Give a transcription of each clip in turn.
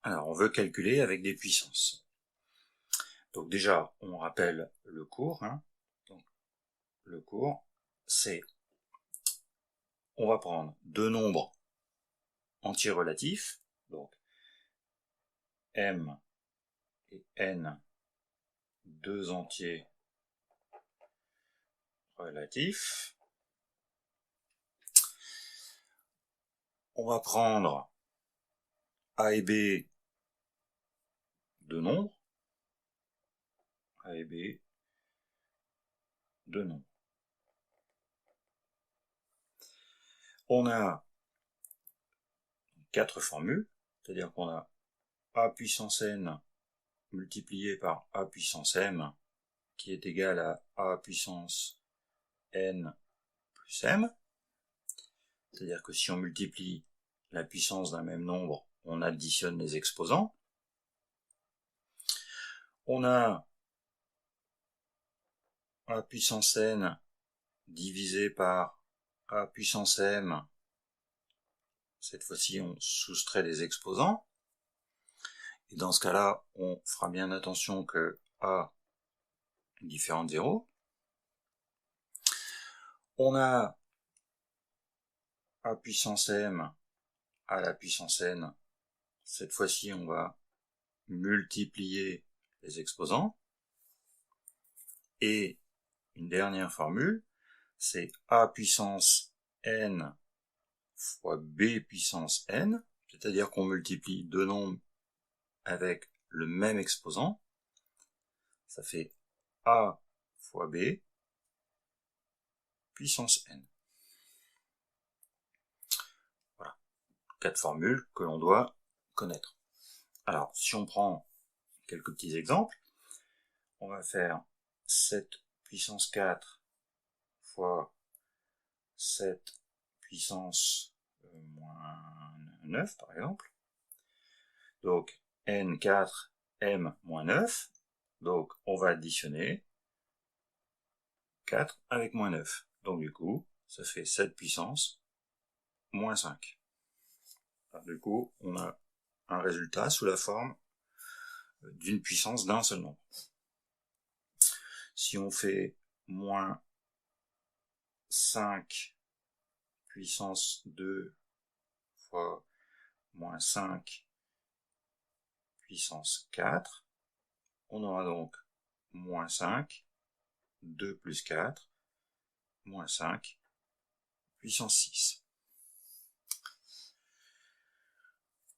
Alors, on veut calculer avec des puissances. Donc déjà, on rappelle le cours. Donc, le cours, c'est, on va prendre deux nombres entiers relatifs, donc m et n, deux entiers relatifs. On va prendre a et b, deux nombres, a et b, deux nombres. On a quatre formules, c'est-à-dire qu'on a a puissance n multiplié par a puissance m, qui est égal à a puissance n plus m. C'est-à-dire que si on multiplie la puissance d'un même nombre, on additionne les exposants. On a a puissance n divisé par a puissance m. Cette fois-ci, on soustrait les exposants. Et dans ce cas-là, on fera bien attention que a est différent de 0. On a a puissance m à la puissance n. Cette fois-ci, on va multiplier les exposants. Et une dernière formule, c'est a puissance n fois b puissance n, c'est-à-dire qu'on multiplie deux nombres avec le même exposant. Ça fait a fois b puissance n. Voilà, quatre formules que l'on doit connaître. Alors, si on prend quelques petits exemples, on va faire 7 puissance 4 fois 7 puissance moins 9, par exemple. Donc, n4, m moins 9. Donc, on va additionner 4 avec moins 9. Donc, du coup, ça fait 7 puissance moins 5. Alors, du coup, on a un résultat sous la forme d'une puissance d'un seul nombre. Si on fait moins 5 puissance 2 fois moins 5 puissance 4, on aura donc moins 5, 2 plus 4, moins 5, puissance 6.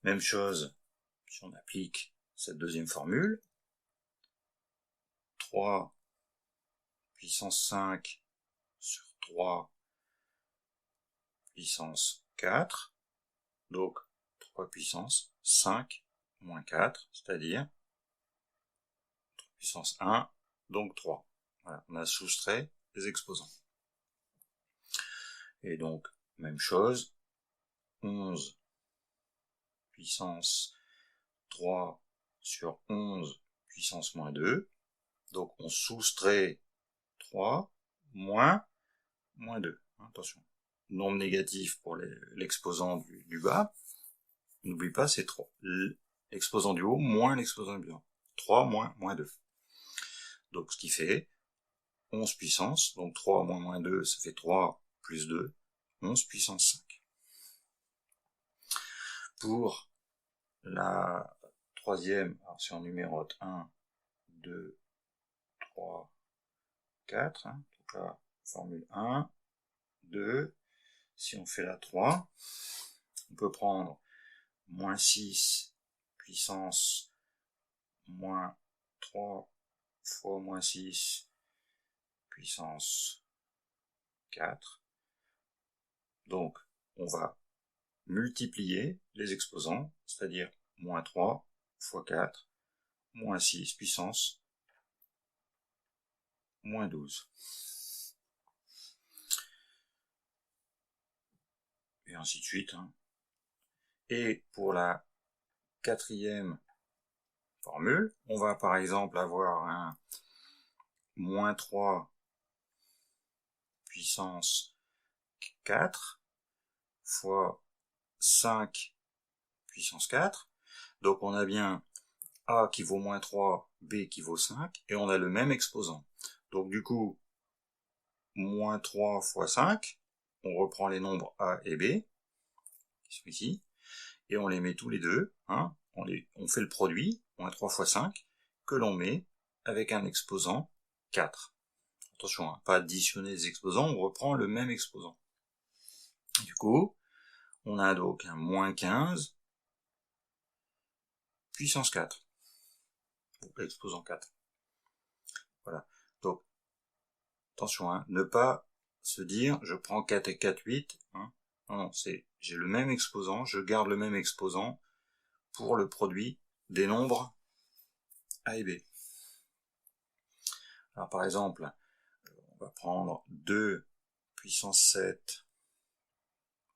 Même chose si on applique cette deuxième formule. 3 puissance 5 sur 3 puissance 4, donc 3 puissance 5 moins 4, c'est-à-dire 3 puissance 1, donc 3. Voilà, on a soustrait les exposants. Et donc, même chose, 11 puissance 3 sur 11 puissance moins 2, donc on soustrait 3 moins 2. Attention, nombre négatif pour l'exposant du bas, n'oublie pas, c'est 3. L'exposant du haut moins l'exposant du bas. 3 moins 2. Donc ce qui fait 11 puissance, donc 3 moins 2, ça fait 3 plus 2, 11 puissance 5. Pour la troisième, alors si on numérote 1, 2, 3, 4, donc là, formule 1, 2, si on fait la 3, on peut prendre moins 6 puissance moins 3 fois moins 6 puissance 4. Donc, on va multiplier les exposants, c'est-à-dire moins 3 fois 4, moins 6 puissance moins 12. Et ainsi de suite. Et pour la quatrième formule, on va par exemple avoir un moins 3 puissance 4 fois 5 puissance 4. Donc on a bien A qui vaut moins 3, B qui vaut 5, et on a le même exposant. Donc du coup, moins 3 fois 5, on reprend les nombres A et B, qui sont ici, et on les met tous les deux, hein, on fait le produit, moins 3 fois 5, que l'on met avec un exposant 4. Attention, hein, pas additionner les exposants, on reprend le même exposant. Du coup, on a donc un moins 15 puissance 4. L'exposant 4. Voilà. Donc, attention, hein, ne pas se dire, je prends 4 et 4, 8. Hein. Non, j'ai le même exposant, je garde le même exposant pour le produit des nombres A et B. Alors, par exemple, on va prendre 2 puissance 7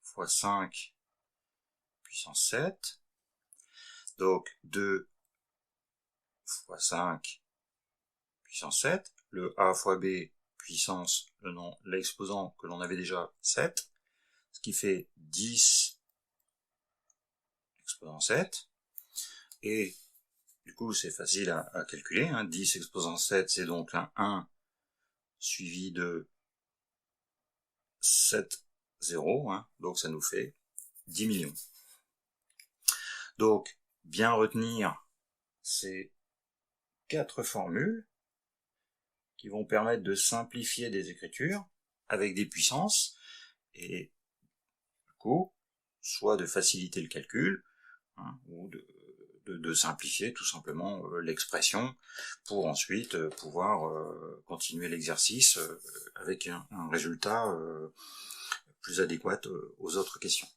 fois 5 puissance 7. Donc, 2 fois 5 puissance 7. Le A fois B puissance, l'exposant que l'on avait déjà, 7. Ce qui fait 10 exposant 7. Et du coup, c'est facile à calculer. Hein. 10 exposant 7, c'est donc un 1 suivi de 7 0. Hein. Donc ça nous fait 10 millions. Donc, bien retenir ces 4 formules qui vont permettre de simplifier des écritures avec des puissances et du coup, soit de faciliter le calcul, hein, ou de simplifier tout simplement l'expression pour ensuite pouvoir continuer l'exercice avec un résultat plus adéquat aux autres questions.